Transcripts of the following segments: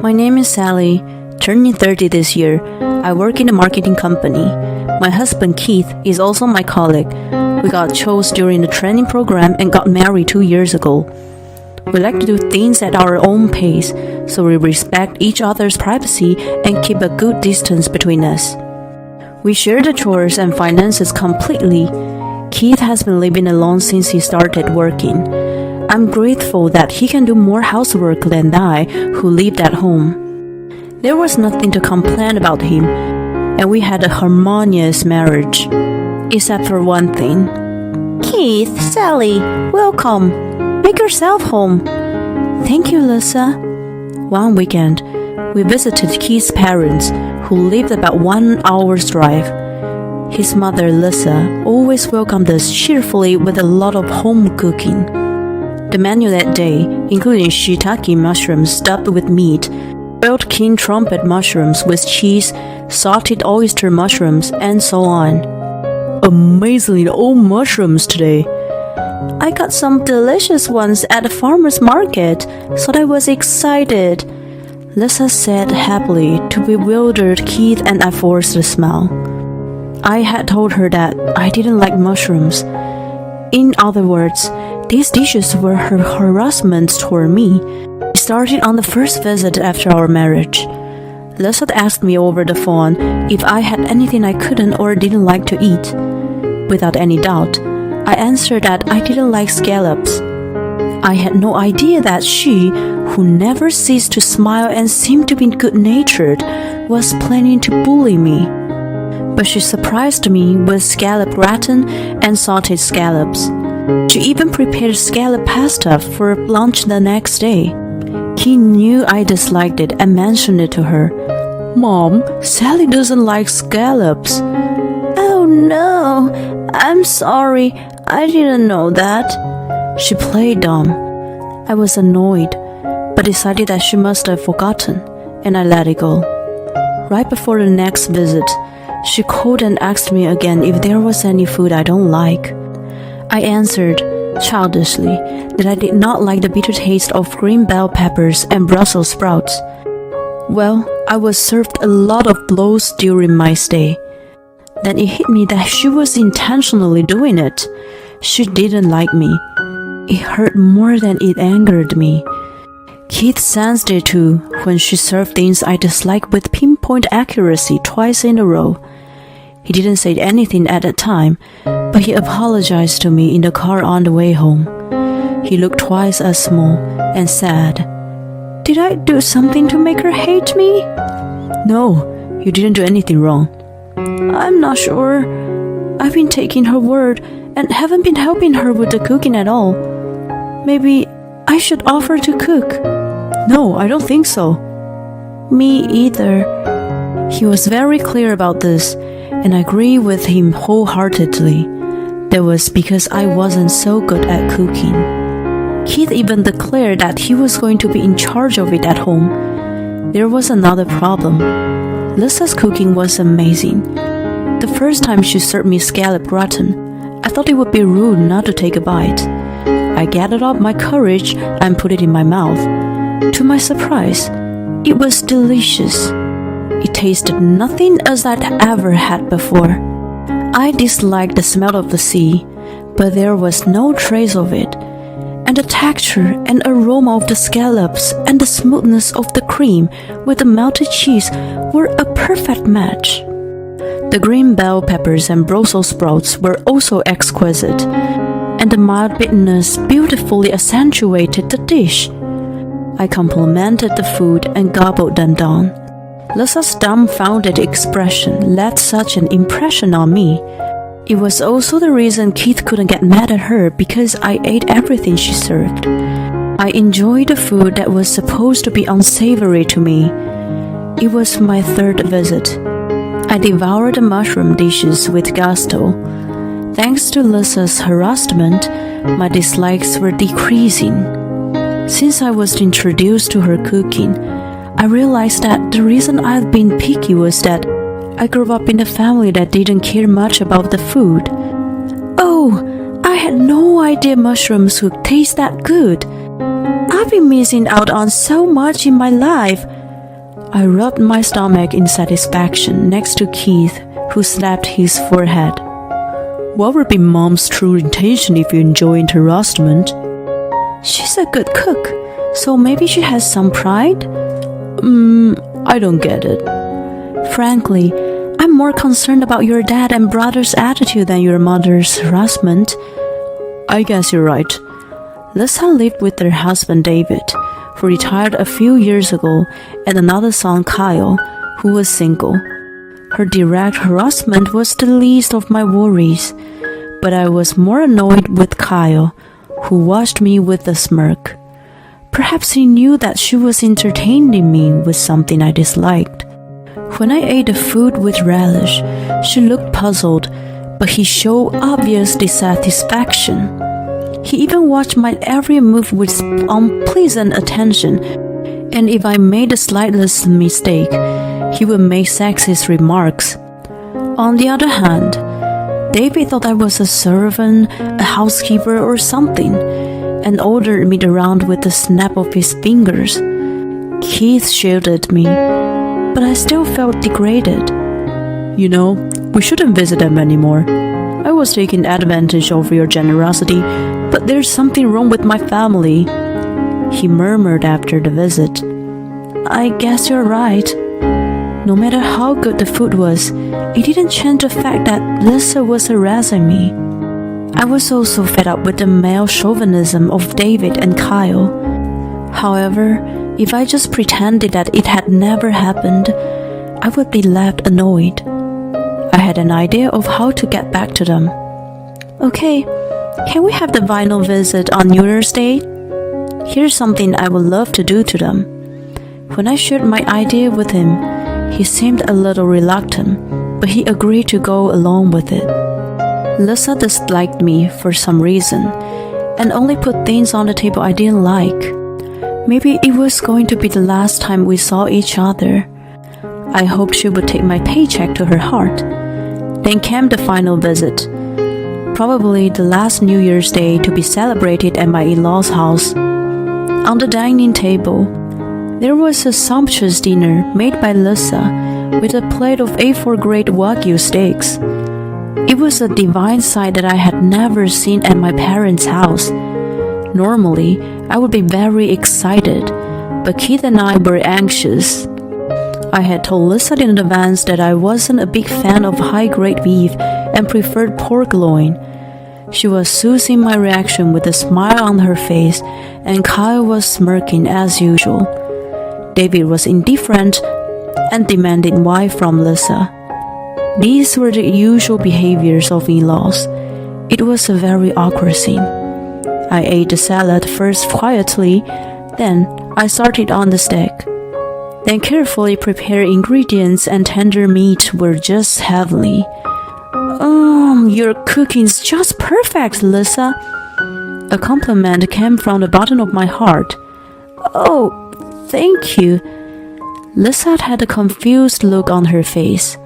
My name is Sally, turning 30 this year. I work in a marketing company. My husband Keith is also my colleague. We got chose during the training program and got married 2 years ago. We like to do things at our own pace, so we respect each other's privacy and keep a good distance between us. We share the chores and finances completely. Keith has been living alone since he started working. I'm grateful that he can do more housework than I, who lived at home. There was nothing to complain about him, and we had a harmonious marriage. Except for one thing. Keith, Sally, welcome. Make yourself home. Thank you, Lisa. One weekend, we visited Keith's parents, who lived about 1 hour's drive. His mother, Lisa, always welcomed us cheerfully with a lot of home cooking. The menu that day, including shiitake mushrooms stuffed with meat, boiled king trumpet mushrooms with cheese, salted oyster mushrooms, and so on. Amazingly old mushrooms today. I got some delicious ones at the farmer's market, so I was excited. Lisa said happily to bewildered Keith, and I forced a smile. I had told her that I didn't like mushrooms. In other words, these dishes were her harassment toward me. It started on the first visit after our marriage. Lisa asked me over the phone if I had anything I couldn't or didn't like to eat. Without any doubt, I answered that I didn't like scallops. I had no idea that she, who never ceased to smile and seemed to be good-natured, was planning to bully me. But she surprised me with scallop gratin and salted scallops. She even prepared scallop pasta for lunch the next day. He knew I disliked it and mentioned it to her. Mom, Sally doesn't like scallops. Oh no, I'm sorry, I didn't know that. She played dumb. I was annoyed, but decided that she must have forgotten, and I let it go. Right before the next visit, she called and asked me again if there was any food I don't like. I answered, childishly, that I did not like the bitter taste of green bell peppers and Brussels sprouts. Well, I was served a lot of blows during my stay. Then it hit me that she was intentionally doing it. She didn't like me. It hurt more than it angered me. Keith sensed it too when she served things I disliked with pinpoint accuracy twice in a row. He didn't say anything at the time, but he apologized to me in the car on the way home. He looked twice as small and sad. Did I do something to make her hate me? No, you didn't do anything wrong. I'm not sure. I've been taking her word and haven't been helping her with the cooking at all. Maybe I should offer to cook. No, I don't think so. Me either. He was very clear about this, and I agree with him wholeheartedly. That was because I wasn't so good at cooking. Keith even declared that he was going to be in charge of it at home. There was another problem. Lisa's cooking was amazing. The first time she served me scallop gratin, I thought it would be rude not to take a bite. I gathered up my courage and put it in my mouth. To my surprise, it was delicious. It tasted nothing as I'd ever had before. I disliked the smell of the sea, but there was no trace of it. And the texture and aroma of the scallops and the smoothness of the cream with the melted cheese were a perfect match. The green bell peppers and Brussels sprouts were also exquisite, and the mild bitterness beautifully accentuated the dish. I complimented the food and gobbled them down. Lisa's dumbfounded expression left such an impression on me. It was also the reason Keith couldn't get mad at her because I ate everything she served. I enjoyed the food that was supposed to be unsavory to me. It was my third visit. I devoured the mushroom dishes with gusto. Thanks to Lisa's harassment, my dislikes were decreasing. Since I was introduced to her cooking, I realized that the reason I'd been picky was that I grew up in a family that didn't care much about the food. Oh, I had no idea mushrooms would taste that good. I've been missing out on so much in my life. I rubbed my stomach in satisfaction next to Keith, who slapped his forehead. What would be Mom's true intention if you enjoy harassment? She's a good cook, so maybe she has some pride? I don't get it. Frankly, I'm more concerned about your dad and brother's attitude than your mother's harassment. I guess you're right. Lisa lived with her husband David, who retired a few years ago, and another son Kyle, who was single. Her direct harassment was the least of my worries, but I was more annoyed with Kyle, who watched me with a smirk. Perhaps he knew that she was entertaining me with something I disliked. When I ate the food with relish, she looked puzzled, but he showed obvious dissatisfaction. He even watched my every move with unpleasant attention, and if I made the slightest mistake, he would make sexist remarks. On the other hand, David thought I was a servant, a housekeeper, or something, and ordered me around with a snap of his fingers. Keith shielded me, but I still felt degraded. You know, we shouldn't visit them anymore. I was taking advantage of your generosity, but there's something wrong with my family, he murmured after the visit. I guess you're right. No matter how good the food was, it didn't change the fact that Lisa was harassing me. I was also fed up with the male chauvinism of David and Kyle. However, if I just pretended that it had never happened, I would be left annoyed. I had an idea of how to get back to them. Okay, can we have the vinyl visit on New Year's Day? Here's something I would love to do to them. When I shared my idea with him, he seemed a little reluctant, but he agreed to go along with it. Lisa disliked me for some reason, and only put things on the table I didn't like. Maybe it was going to be the last time we saw each other. I hoped she would take my paycheck to her heart. Then came the final visit, probably the last New Year's Day to be celebrated at my in-laws' house. On the dining table, there was a sumptuous dinner made by Lisa with a plate of A4 grade Wagyu steaks. It was a divine sight that I had never seen at my parents' house. Normally, I would be very excited, but Keith and I were anxious. I had told Lisa in advance that I wasn't a big fan of high-grade beef and preferred pork loin. She was soothing my reaction with a smile on her face, and Kyle was smirking as usual. David was indifferent and demanded wine from Lisa. These were the usual behaviors of in-laws. It was a very awkward scene. I ate the salad first quietly, then I started on the steak. Then carefully prepared ingredients and tender meat were just heavenly. Your cooking's just perfect, Lisa. A compliment came from the bottom of my heart. Oh, thank you. Lisa had a confused look on her face.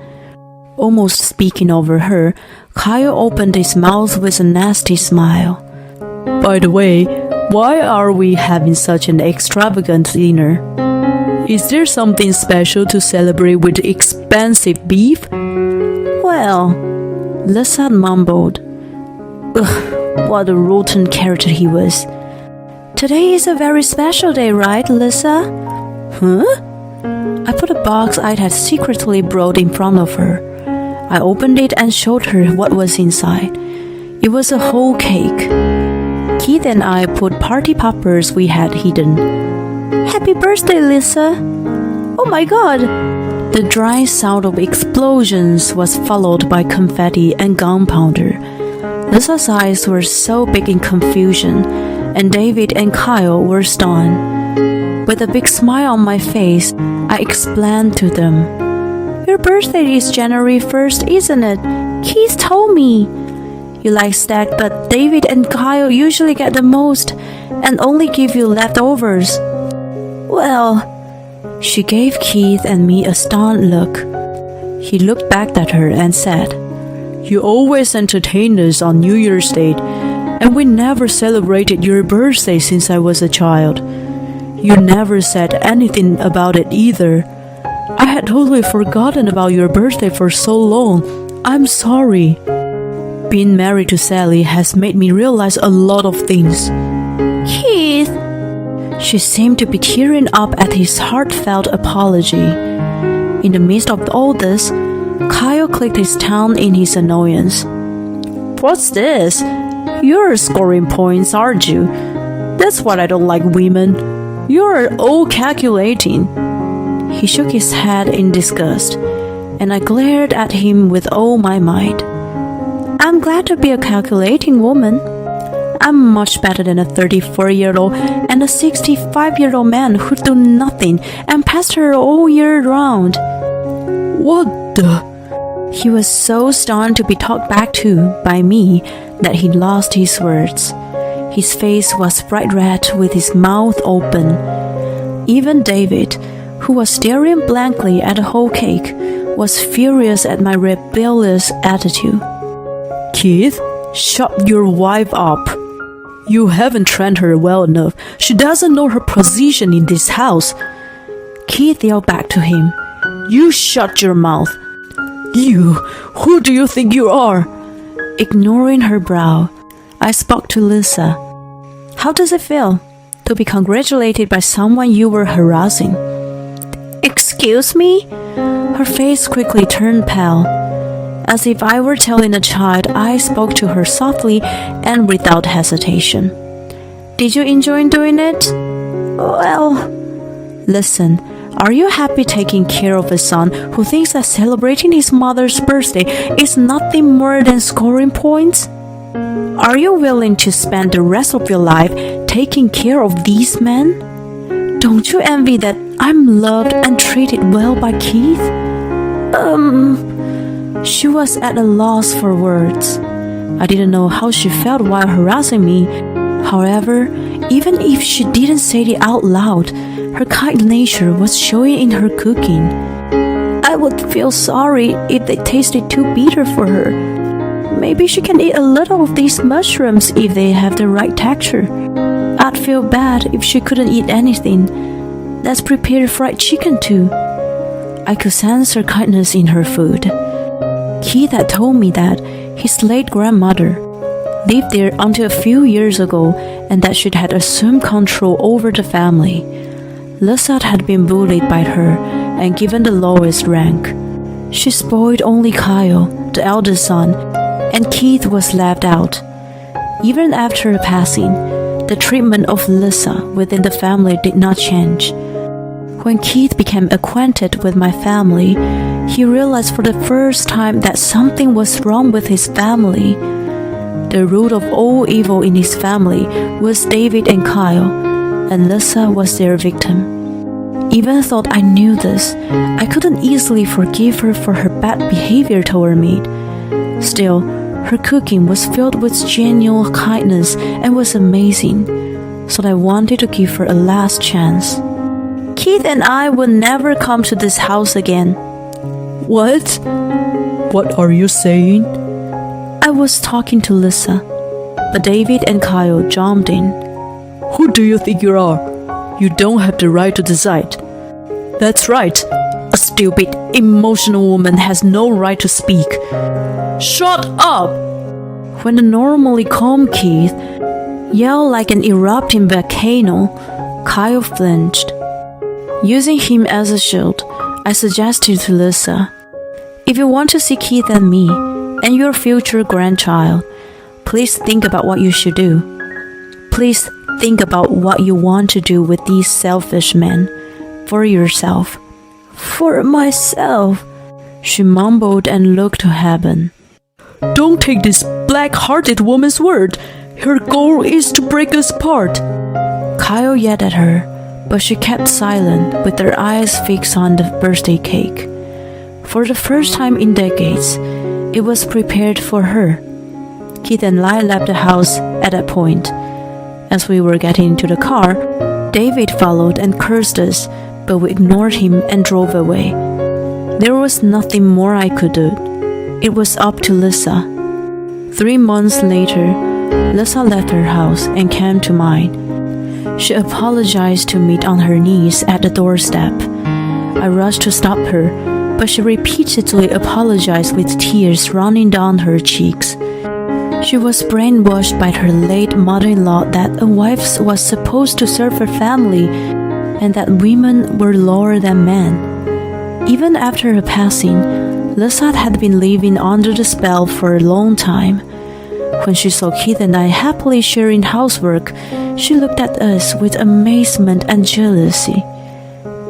Almost speaking over her, Kyle opened his mouth with a nasty smile. By the way, why are we having such an extravagant dinner? Is there something special to celebrate with expensive beef? Well, Lisa mumbled. Ugh, what a rotten character he was. Today is a very special day, right, Lisa? Huh? I put a box I had secretly brought in front of her. I opened it and showed her what was inside. It was a whole cake. Keith and I put party poppers we had hidden. Happy birthday, Lisa! Oh my god! The dry sound of explosions was followed by confetti and gunpowder. Lisa's eyes were so big in confusion, and David and Kyle were stunned. With a big smile on my face, I explained to them. Your birthday is January 1st, isn't it? Keith told me. You like steak, but David and Kyle usually get the most and only give you leftovers. Well, she gave Keith and me a stunned look. He looked back at her and said, You always entertain us on New Year's Day, and we never celebrated your birthday since I was a child. You never said anything about it either. I had totally forgotten about your birthday for so long. I'm sorry. Being married to Sally has made me realize a lot of things. Keith! She seemed to be tearing up at his heartfelt apology. In the midst of all this, Kyle clicked his tongue in his annoyance. What's this? You're scoring points, aren't you? That's what I don't like women. You're all calculating. He shook his head in disgust, and I glared at him with all my might. I'm glad to be a calculating woman. I'm much better than a 34-year-old and a 65-year-old man who do nothing and pester all year round. What the? He was so stunned to be talked back to by me that he lost his words. His face was bright red with his mouth open. Even David, who was staring blankly at the whole cake, was furious at my rebellious attitude. Keith, shut your wife up. You haven't trained her well enough. She doesn't know her position in this house. Keith yelled back to him. You shut your mouth. You, who do you think you are? Ignoring her brow, I spoke to Lisa. How does it feel to be congratulated by someone you were harassing? Excuse me? Her face quickly turned pale. As if I were telling a child, I spoke to her softly and without hesitation. Did you enjoy doing it? Well, listen, are you happy taking care of a son who thinks that celebrating his mother's birthday is nothing more than scoring points? Are you willing to spend the rest of your life taking care of these men? Don't you envy that I'm loved and treated well by Keith? She was at a loss for words. I didn't know how she felt while harassing me. However, even if she didn't say it out loud, her kind nature was showing in her cooking. I would feel sorry if they tasted too bitter for her. Maybe she can eat a little of these mushrooms if they have the right texture. I'd feel bad if she couldn't eat anything. Let's prepare fried chicken too. I could sense her kindness in her food. Keith had told me that his late grandmother lived there until a few years ago and that she had assumed control over the family. Lisa had been bullied by her and given the lowest rank. She spoiled only Kyle, the eldest son, and Keith was left out. Even after her passing, the treatment of Lisa within the family did not change. When Keith became acquainted with my family, he realized for the first time that something was wrong with his family. The root of all evil in his family was David and Kyle, and Lisa was their victim. Even though I knew this, I couldn't easily forgive her for her bad behavior toward me. Still, her cooking was filled with genuine kindness and was amazing, so I wanted to give her a last chance. Keith and I will never come to this house again. What? What are you saying? I was talking to Lisa, but David and Kyle jumped in. Who do you think you are? You don't have the right to decide. That's right. A stupid, emotional woman has no right to speak. Shut up! When the normally calm Keith yelled like an erupting volcano, Kyle flinched. Using him as a shield, I suggested to Lisa, if you want to see Keith and me, and your future grandchild, please think about what you should do. Please think about what you want to do with these selfish men. For yourself. For myself, she mumbled and looked to heaven. Don't take this black-hearted woman's word. Her goal is to break us apart. Kyle yelled at her, but she kept silent with her eyes fixed on the birthday cake. For the first time in decades, it was prepared for her. Keith and I left the house at that point. As we were getting into the car, David followed and cursed us, but we ignored him and drove away. There was nothing more I could do. It was up to Lisa. 3 months later, Lisa left her house and came to mine. She apologized to me on her knees at the doorstep. I rushed to stop her, but she repeatedly apologized with tears running down her cheeks. She was brainwashed by her late mother-in-law that a wife was supposed to serve her family and that women were lower than men. Even after her passing, Lisa had been living under the spell for a long time. When she saw Keith and I happily sharing housework, she looked at us with amazement and jealousy.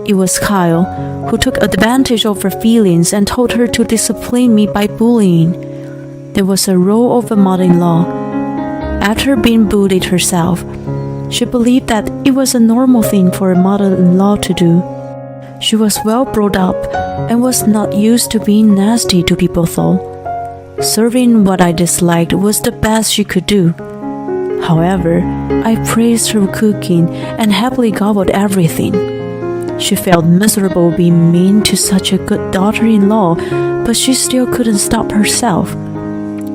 It was Kyle who took advantage of her feelings and told her to discipline me by bullying. There was a role of a mother-in-law. After being bullied herself, she believed that it was a normal thing for a mother-in-law to do. She was well brought up and was not used to being nasty to people though. Serving what I disliked was the best she could do. However, I praised her cooking and happily gobbled everything. She felt miserable being mean to such a good daughter-in-law, but she still couldn't stop herself.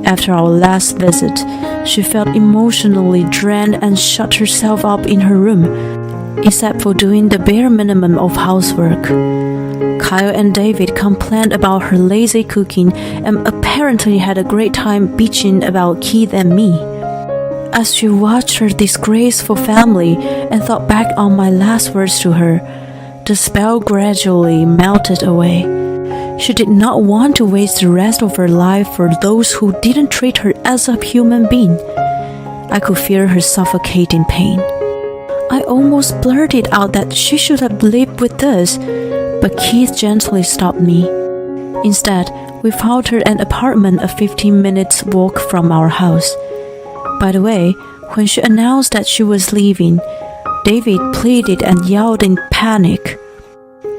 After our last visit, she felt emotionally drained and shut herself up in her room, except for doing the bare minimum of housework. Kyle and David complained about her lazy cooking and apparently had a great time bitching about Keith and me. As she watched her disgraceful family and thought back on my last words to her, the spell gradually melted away. She did not want to waste the rest of her life for those who didn't treat her as a human being. I could feel her suffocating pain. I almost blurted out that she should have lived with us, but Keith gently stopped me. Instead, we found her an apartment a 15 minutes walk from our house. By the way, when she announced that she was leaving, David pleaded and yelled in panic.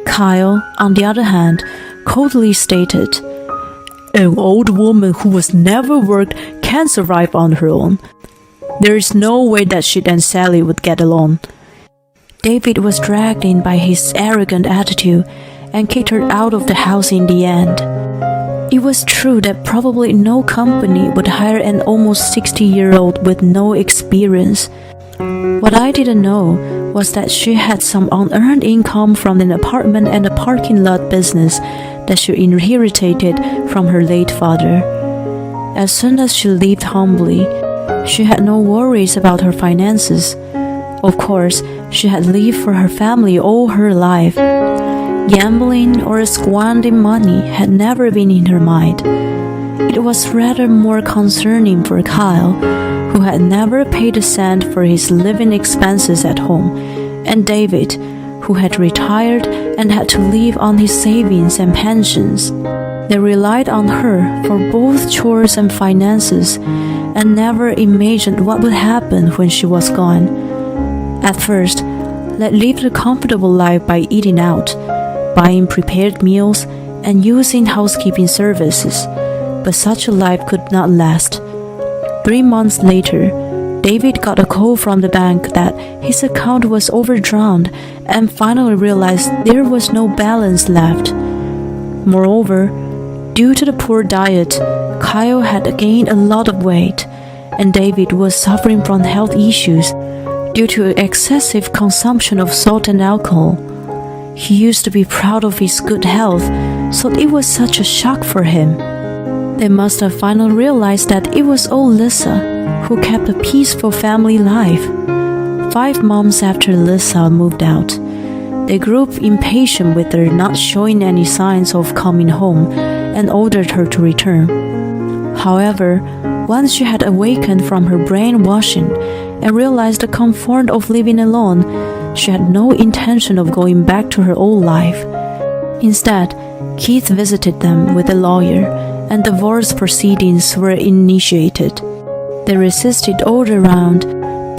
Kyle, on the other hand, coldly stated, "An old woman who has never worked can't survive on her own. There is no way that she and Sally would get along." David was dragged in by his arrogant attitude and kicked her out of the house in the end. It was true that probably no company would hire an almost 60-year-old with no experience. What I didn't know was that she had some unearned income from an apartment and a parking lot business that she inherited from her late father. As soon as she lived humbly, she had no worries about her finances. Of course, she had lived for her family all her life. Gambling or squandering money had never been in her mind. It was rather more concerning for Kyle, who had never paid a cent for his living expenses at home, and David, who had retired and had to live on his savings and pensions. They relied on her for both chores and finances, and never imagined what would happen when she was gone. At first, they lived a comfortable life by eating out, buying prepared meals, and using housekeeping services, but such a life could not last. 3 months later, David got a call from the bank that his account was overdrawn and finally realized there was no balance left. Moreover, due to the poor diet, Kyle had gained a lot of weight, and David was suffering from health issues due to excessive consumption of salt and alcohol. He used to be proud of his good health, so it was such a shock for him. They must have finally realized that it was all Lisa, who kept a peaceful family life. 5 months after Lisa moved out, they grew impatient with her not showing any signs of coming home and ordered her to return. However, once she had awakened from her brainwashing and realized the comfort of living alone, she had no intention of going back to her old life. Instead, Keith visited them with a lawyer, and divorce proceedings were initiated. They resisted all around,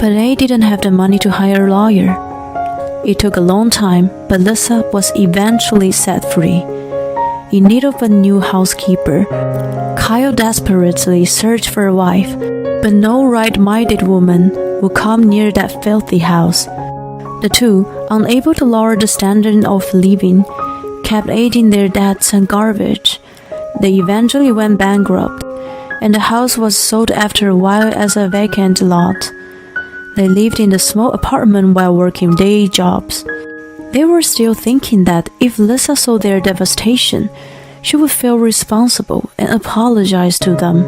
but they didn't have the money to hire a lawyer. It took a long time, but Lisa was eventually set free. In need of a new housekeeper, Kyle desperately searched for a wife, but no right-minded woman would come near that filthy house. The two, unable to lower the standard of living, kept aiding their debts and garbage. They eventually went bankrupt, and the house was sold after a while as a vacant lot. They lived in a small apartment while working day jobs. They were still thinking that if Lisa saw their devastation, she would feel responsible and apologize to them.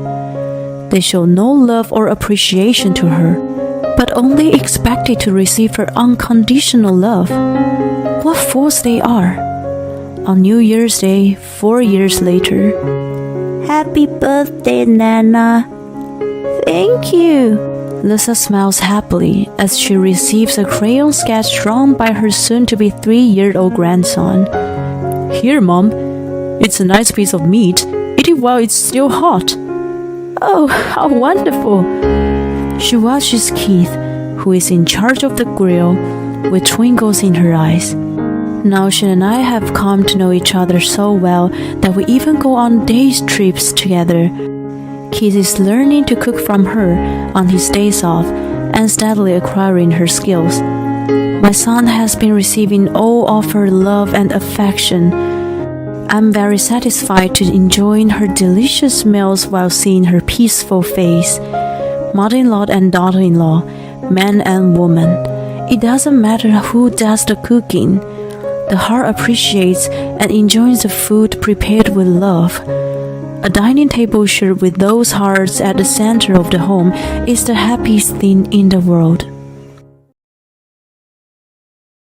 They showed no love or appreciation to her, but only expected to receive her unconditional love. What fools they are! On New Year's Day, 4 years later, "Happy birthday, Nana!" "Thank you!" Lisa smiles happily as she receives a crayon sketch drawn by her soon-to-be 3-year-old grandson. "Here, Mom. It's a nice piece of meat. Eat it while it's still hot." "Oh, how wonderful!" She watches Keith, who is in charge of the grill, with twinkles in her eyes. Now she and I have come to know each other so well that we even go on day trips together. Keith is learning to cook from her on his days off and steadily acquiring her skills. My son has been receiving all of her love and affection. I'm very satisfied to enjoying her delicious meals while seeing her peaceful face. Mother-in-law and daughter-in-law, man and woman, it doesn't matter who does the cooking. The heart appreciates and enjoys the food prepared with love. A dining table shared with those hearts at the center of the home is the happiest thing in the world.